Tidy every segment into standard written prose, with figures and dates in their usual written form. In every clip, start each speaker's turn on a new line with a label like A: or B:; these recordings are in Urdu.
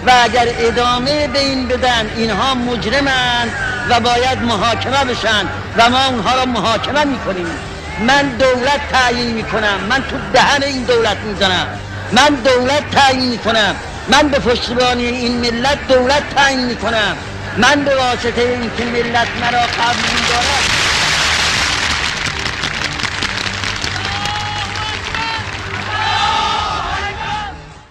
A: و اگر ادامه به این بدن اینها مجرمند و باید محاکمه بشن و ما اونها را محاکمه میکنیم. من دولت تعیین میکنم، من تو دهن این دولت میزنم، من دولت تعیین میکنم، من به پشتیبانی این ملت دولت تعیین میکنم، من به واسطه اینکه ملت مرا قبول دارد.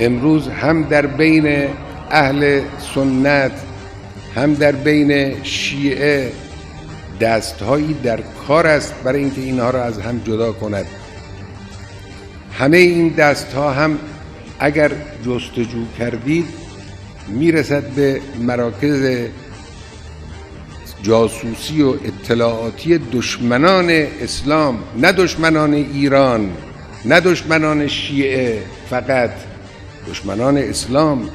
B: امروز هم در بین اهل سنت هم در بین شیعه دستهایی در کار است برای اینکه اینها را از هم جدا کند. همه این دستها هم اگر جستجو کردید میرسد به مراکز جاسوسی و اطلاعاتی دشمنان اسلام، نه دشمنان ایران، نه دشمنان شیعه، فقط دشمنان اسلام.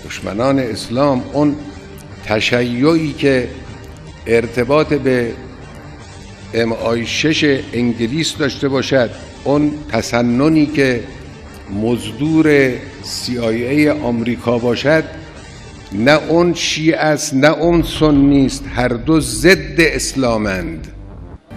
B: دشمنان اسلام اون تشیعی که ارتباط به MI6 انگلیس داشته باشد، اون تسننی که مزدور CIA آمریکا باشد، نه اون شیعه است نه اون سنی است، هر دو ضد اسلامند.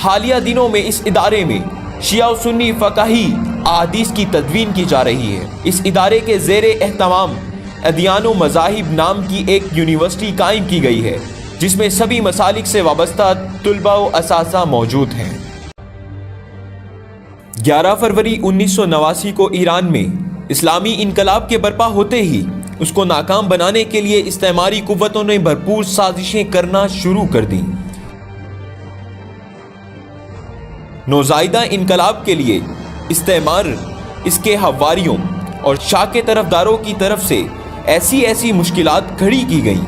C: حالیہ دنوں میں اس ادارے میں شیعہ و سنی فقہی احادیث کی تدوین کی جا رہی ہے۔ اس ادارے کے زیر اہتمام ادیان و مذاہب نام کی ایک یونیورسٹی قائم کی گئی ہے، جس میں سبھی مسالک سے وابستہ طلباء و اساتذہ موجود ہیں۔ 11 فروری 1989 کو ایران میں اسلامی انقلاب کے برپا ہوتے ہی اس کو ناکام بنانے کے لیے استعماری قوتوں نے بھرپور سازشیں کرنا شروع کر دیں۔ نوزائیدہ انقلاب کے لیے استعمار، اس کے حواریوں اور شاہ کے طرفداروں کی طرف سے ایسی مشکلات کھڑی کی گئیں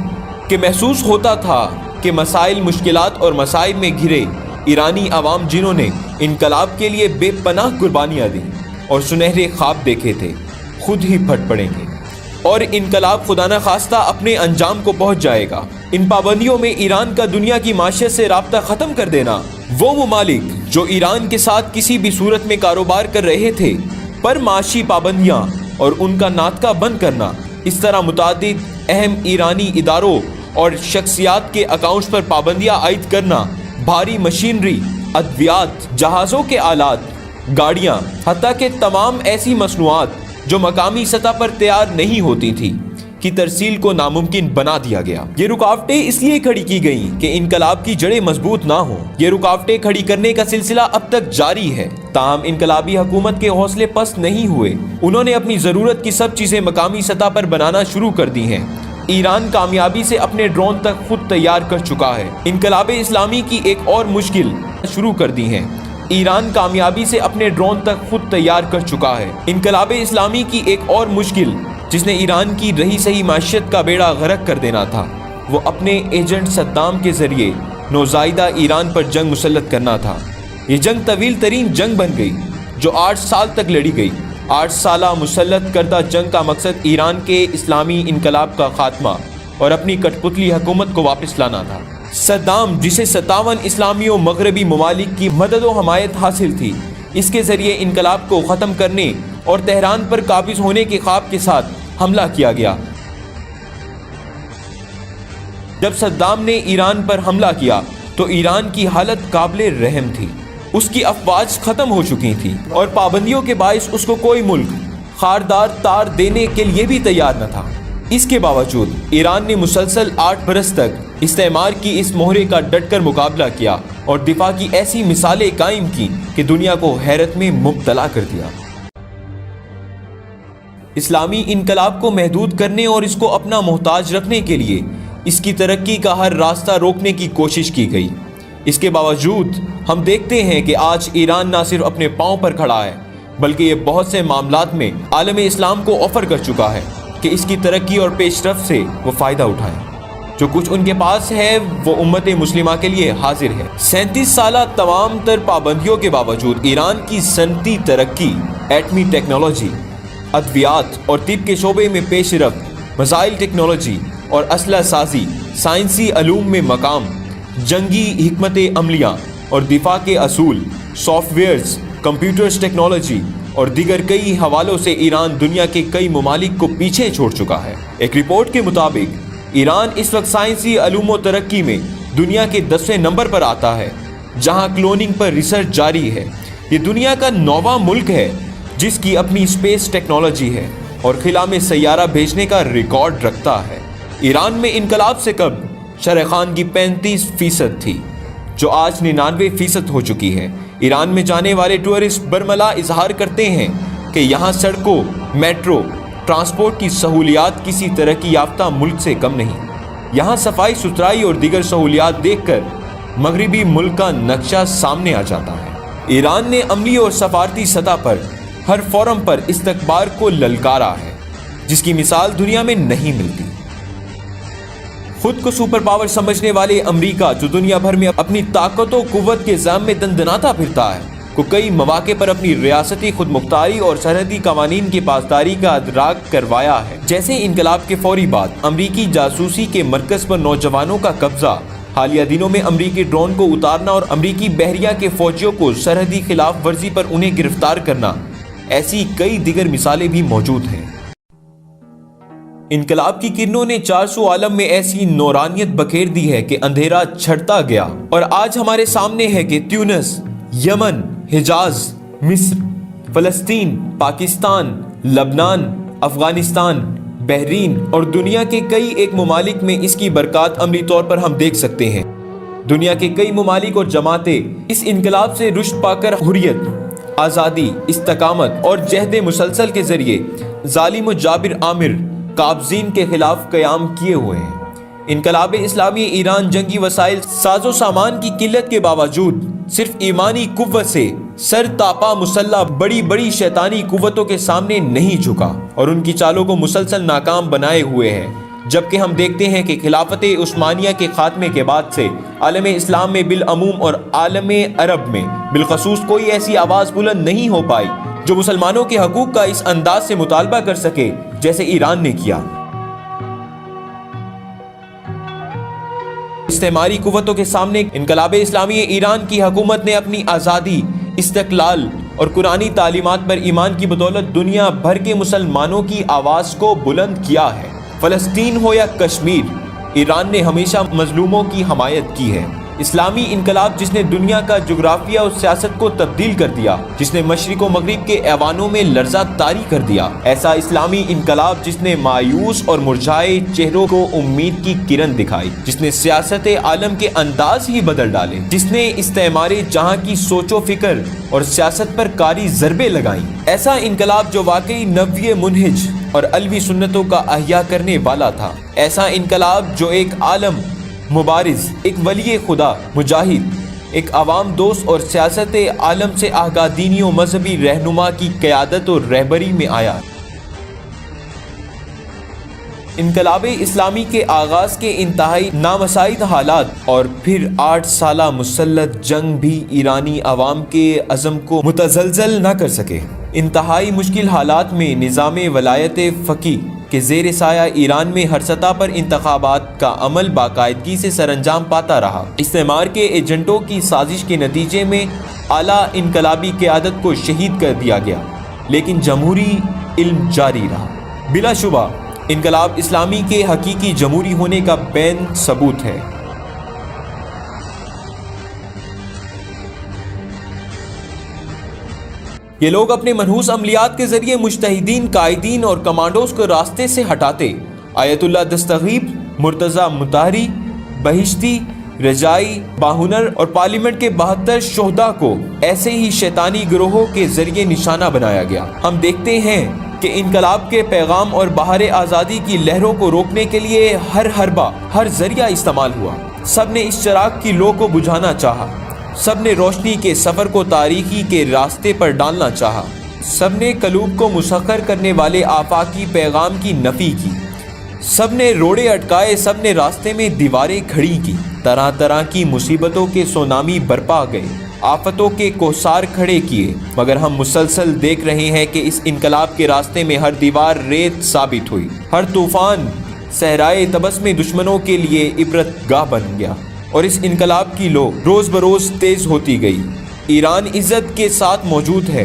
C: کہ محسوس ہوتا تھا کہ مسائل، مشکلات اور مصائب میں گھرے ایرانی عوام، جنہوں نے انقلاب کے لیے بے پناہ قربانیاں دیں اور سنہرے خواب دیکھے تھے، خود ہی پھٹ پڑیں گے اور انقلاب خدا نخواستہ اپنے انجام کو پہنچ جائے گا۔ ان پابندیوں میں ایران کا دنیا کی معیشت سے رابطہ ختم کر دینا، وہ ممالک جو ایران کے ساتھ کسی بھی صورت میں کاروبار کر رہے تھے پر معاشی پابندیاں اور ان کا ناطقہ بند کرنا، اس طرح متعدد اہم ایرانی اداروں اور شخصیات کے اکاؤنٹس پر پابندیاں عائد کرنا، بھاری مشینری، ادویات، جہازوں کے آلات، گاڑیاں، حتیٰ کہ تمام ایسی مصنوعات جو مقامی سطح پر تیار نہیں ہوتی تھی کی ترسیل کو ناممکن بنا دیا گیا۔ یہ رکاوٹیں اس لیے کھڑی کی گئیں کہ انقلاب کی جڑیں مضبوط نہ ہوں۔ یہ رکاوٹیں کھڑی کرنے کا سلسلہ اب تک جاری ہے، تاہم انقلابی حکومت کے حوصلے پست نہیں ہوئے۔ انہوں نے اپنی ضرورت کی سب چیزیں مقامی سطح پر بنانا شروع کر دی ہیں۔ ایران کامیابی سے اپنے ڈرون تک خود تیار کر چکا ہے۔ انقلاب اسلامی کی ایک اور مشکل شروع کر دی ہیں۔ ایران کامیابی سے اپنے ڈرون تک خود تیار کر چکا ہے۔ انقلاب اسلامی کی ایک اور مشکل جس نے ایران کی رہی سہی معیشت کا بیڑا غرق کر دینا تھا، وہ اپنے ایجنٹ صدام کے ذریعے نوزائیدہ ایران پر جنگ مسلط کرنا تھا۔ یہ جنگ طویل ترین جنگ بن گئی جو 8 سال تک لڑی گئی۔ 8 سالہ مسلط کردہ جنگ کا مقصد ایران کے اسلامی انقلاب کا خاتمہ اور اپنی کٹ پتلی حکومت کو واپس لانا تھا۔ صدام، جسے 57 اسلامی و مغربی ممالک کی مدد و حمایت حاصل تھی، اس کے ذریعے انقلاب کو ختم کرنے اور تہران پر قابض ہونے کے خواب کے ساتھ حملہ کیا گیا۔ جب صدام نے ایران پر حملہ کیا تو ایران کی حالت قابل رحم تھی۔ اس کی افواج ختم ہو چکی تھی اور پابندیوں کے باعث اس کو کوئی ملک خاردار تار دینے کے لیے بھی تیار نہ تھا۔ اس کے باوجود ایران نے مسلسل 8 برس تک استعمار کی اس مہرے کا ڈٹ کر مقابلہ کیا اور دفاع کی ایسی مثالیں قائم کی کہ دنیا کو حیرت میں مبتلا کر دیا۔ اسلامی انقلاب کو محدود کرنے اور اس کو اپنا محتاج رکھنے کے لیے اس کی ترقی کا ہر راستہ روکنے کی کوشش کی گئی۔ اس کے باوجود ہم دیکھتے ہیں کہ آج ایران نہ صرف اپنے پاؤں پر کھڑا ہے بلکہ یہ بہت سے معاملات میں عالم اسلام کو آفر کر چکا ہے کہ اس کی ترقی اور پیش رفت سے وہ فائدہ اٹھائیں۔ جو کچھ ان کے پاس ہے وہ امت مسلمہ کے لیے حاضر ہے۔ 37 سالہ تمام تر پابندیوں کے باوجود ایران کی صنعتی ترقی، ایٹمی ٹیکنالوجی، ادویات اور طب کے شعبے میں پیش رفت، میزائل ٹیکنالوجی اور اسلحہ سازی، سائنسی علوم میں مقام، جنگی حکمت عملیاں اور دفاع کے اصول، سافٹ ویئرز، کمپیوٹرز ٹیکنالوجی اور دیگر کئی حوالوں سے ایران دنیا کے کئی ممالک کو پیچھے چھوڑ چکا ہے۔ ایک رپورٹ کے مطابق ایران اس وقت سائنسی علوم و ترقی میں دنیا کے 10ویں نمبر پر آتا ہے، جہاں کلوننگ پر ریسرچ جاری ہے۔ یہ دنیا کا 9واں ملک ہے جس کی اپنی اسپیس ٹیکنالوجی ہے اور خلا میں سیارہ بھیجنے کا ریکارڈ رکھتا ہے۔ ایران میں انقلاب سے قبل شرح خان کی 35% تھی جو آج 99% ہو چکی ہے۔ ایران میں جانے والے ٹورسٹ برملا اظہار کرتے ہیں کہ یہاں سڑکوں، میٹرو، ٹرانسپورٹ کی سہولیات کسی ترقی یافتہ ملک سے کم نہیں۔ یہاں صفائی ستھرائی اور دیگر سہولیات دیکھ کر مغربی ملک کا نقشہ سامنے آ جاتا ہے۔ ایران نے عملی اور سفارتی سطح پر ہر فورم پر استکبار کو للکارا ہے، جس کی مثال دنیا میں نہیں ملتی۔ خود کو سپر پاور سمجھنے والے امریکہ، جو دنیا بھر میں اپنی طاقت و قوت کے زام میں دندناتا پھرتا ہے، کو کئی مواقع پر اپنی ریاستی خود مختاری اور سرحدی قوانین کی پاسداری کا ادراک کروایا ہے۔ جیسے انقلاب کے فوری بعد امریکی جاسوسی کے مرکز پر نوجوانوں کا قبضہ، حالیہ دنوں میں امریکی ڈرون کو اتارنا اور امریکی بحریہ کے فوجیوں کو سرحدی خلاف ورزی پر انہیں گرفتار کرنا، ایسی کئی دیگر مثالیں بھی موجود ہیں۔ انقلاب کی کرنوں نے 400 عالم میں ایسی نورانیت بکھیر دی ہے کہ اندھیرا چھٹتا گیا، اور آج ہمارے سامنے ہے کہ تیونس، یمن، حجاز، مصر، فلسطین، پاکستان، لبنان، افغانستان، بحرین اور دنیا کے کئی ایک ممالک میں اس کی برکات عملی طور پر ہم دیکھ سکتے ہیں۔ دنیا کے کئی ممالک اور جماعتیں اس انقلاب سے رشد پا کر حریت، آزادی، استقامت اور جہد مسلسل کے ذریعے ظالم و جابر آمر قابضین کے خلاف قیام کیے ہوئے ہیں۔ انقلاب اسلامی ایران جنگی وسائل، ساز و سامان کی قلت کے باوجود صرف ایمانی قوت سے سر تاپا مسلح بڑی بڑی شیطانی قوتوں کے سامنے نہیں جھکا اور ان کی چالوں کو مسلسل ناکام بنائے ہوئے ہے، جبکہ ہم دیکھتے ہیں کہ خلافت عثمانیہ کے خاتمے کے بعد سے عالم اسلام میں بالعموم اور عالم عرب میں بالخصوص کوئی ایسی آواز بلند نہیں ہو پائی جو مسلمانوں کے حقوق کا اس انداز سے مطالبہ کر سکے جیسے ایران نے کیا۔ استعماری قوتوں کے سامنے انقلاب اسلامی ایران کی حکومت نے اپنی آزادی، استقلال اور قرآنی تعلیمات پر ایمان کی بدولت دنیا بھر کے مسلمانوں کی آواز کو بلند کیا ہے۔ فلسطین ہو یا کشمیر، ایران نے ہمیشہ مظلوموں کی حمایت کی ہے۔ اسلامی انقلاب جس نے دنیا کا جغرافیہ اور سیاست کو تبدیل کر دیا، جس نے مشرق و مغرب کے ایوانوں میں لرزہ طاری کر دیا، ایسا اسلامی انقلاب جس نے مایوس اور مرجھائے چہروں کو امید کی کرن دکھائی، جس نے سیاست عالم کے انداز ہی بدل ڈالے، جس نے استعمار جہاں کی سوچ و فکر اور سیاست پر کاری ضربیں لگائیں، ایسا انقلاب جو واقعی نبوی منہج اور علوی سنتوں کا احیاء کرنے والا تھا، ایسا انقلاب جو ایک عالم مبارز، ایک ولی خدا، مجاہد، ایک عوام دوست اور سیاست عالم سے آگاہ دینی و مذہبی رہنما کی قیادت اور رہبری میں آیا۔ انقلاب اسلامی کے آغاز کے انتہائی نامساعد حالات اور پھر 8 سالہ مسلط جنگ بھی ایرانی عوام کے عزم کو متزلزل نہ کر سکے۔ انتہائی مشکل حالات میں نظام ولایت فقیہ کے زیر سایہ ایران میں ہر سطح پر انتخابات کا عمل باقاعدگی سے سر انجام پاتا رہا۔ استعمار کے ایجنٹوں کی سازش کے نتیجے میں اعلیٰ انقلابی قیادت کو شہید کر دیا گیا، لیکن جمہوری علم جاری رہا۔ بلا شبہ انقلاب اسلامی کے حقیقی جمہوری ہونے کا بین ثبوت ہے۔ یہ لوگ اپنے منحوس عملیات کے ذریعے مجتہدین، قائدین اور کمانڈوز کو راستے سے ہٹاتے، آیت اللہ دستغیب، مرتضی مطہری، بہشتی، رجائی، باہنر اور پارلیمنٹ کے 72 شہداء کو ایسے ہی شیطانی گروہوں کے ذریعے نشانہ بنایا گیا۔ ہم دیکھتے ہیں کہ انقلاب کے پیغام اور بہار آزادی کی لہروں کو روکنے کے لیے ہر حربہ، ہر ذریعہ استعمال ہوا۔ سب نے اس چراغ کی لو کو بجھانا چاہا، سب نے روشنی کے سفر کو تاریکی کے راستے پر ڈالنا چاہا، سب نے قلوب کو مسخر کرنے والے آفاقی پیغام کی نفی کی، سب نے روڑے اٹکائے، سب نے راستے میں دیواریں کھڑی کی، طرح طرح کی مصیبتوں کے سونامی برپا گئے، آفتوں کے کوثار کھڑے کیے، مگر ہم مسلسل دیکھ رہے ہیں کہ اس انقلاب کے راستے میں ہر دیوار ریت ثابت ہوئی، ہر طوفان صحرائے طبس میں دشمنوں کے لیے عبرت گاہ بن گیا، اور اس انقلاب کی لو روز بروز تیز ہوتی گئی۔ ایران عزت کے ساتھ موجود ہے،